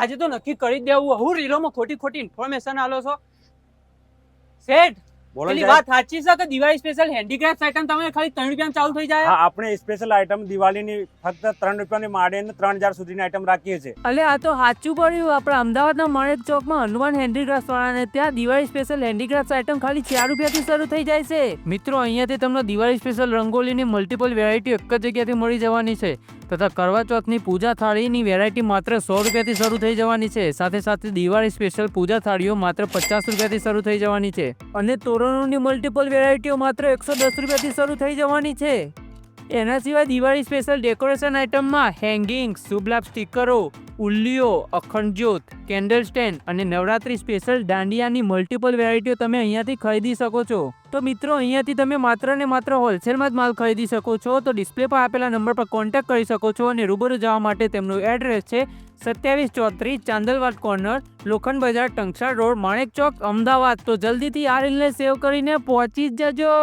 આજે તો નક્કી કરી જ દેવું. હું રીલોમાં ખોટી ખોટી ઇન્ફોર્મેશન આલો છો શેઠ? બોલો પેલી સાહેબ. વાત સાચી છે કે દિવાળી સ્પેશિયલ હેન્ડીક્રાફ્ટ આઈટમ તમે ખાલી 3 રૂપિયામાં ચાલુ થઈ જાય? હા, આપણે સ્પેશિયલ આઈટમ દિવાળીની ફક્ત 3 રૂપિયાની માંડીને 3000 સુધીની આઈટમ રાખીએ છીએ. અલે આ તો સાચું પડ્યું. આપણે અમદાવાદના માણેક ચોકમાં હનુમાન હેન્ડીક્રાફ્ટ વાળાને ત્યાં દિવાળી સ્પેશિયલ હેન્ડીક્રાફ્ટ આઈટમ ખાલી 4 રૂપિયાથી શરૂ થઈ જાય છે. મિત્રો અહીંયાથી તમને દિવાળી સ્પેશિયલ રંગોલીની મલ્ટિપલ વેરાયટી એક જ જગ્યાથી મળી જવાની છે તથા કરવા ચોથની પૂજા થાળીની વેરાયટી માત્ર 100 રૂપિયાથી શરૂ થઈ જવાની છે. સાથે સાથે દિવાળી સ્પેશિયલ પૂજા થાળીઓ માત્ર 50 રૂપિયાથી શરૂ થઈ જવાની છે અને તોરણોની મલ્ટિપલ વેરાયટીઓ માત્ર 110 રૂપિયાથી શરૂ થઈ જવાની છે. એના સિવાય દિવાળી સ્પેશિયલ ડેકોરેશન આઇટમમાં હેંગિંગ, શુભ લાભ સ્ટીકરો, ઉલ્લીઓ, અખંડ જ્યોત, કેન્ડલ સ્ટેન્ડ અને નવરાત્રી સ્પેશિયલ દાંડિયાની મલ્ટિપલ વેરાયટીઓ તમે અહીંયાથી ખરીદી શકો છો. તો મિત્રો અહીંયાથી તમે માત્ર ને માત્ર હોલસેલમાં જ માલ ખરીદી શકો છો. તો ડિસ્પ્લે પર આપેલા નંબર પર કોન્ટેક્ટ કરી શકો છો અને રૂબરૂ જવા માટે તેમનું એડ્રેસ છે 2734 ચાંદલવાડ કોર્નર, લોખંડ બજાર, ટંકસાળ રોડ, માણેક ચોક, અમદાવાદ. તો જલ્દીથી આ રીલને સેવ કરીને પહોંચી જ જજો.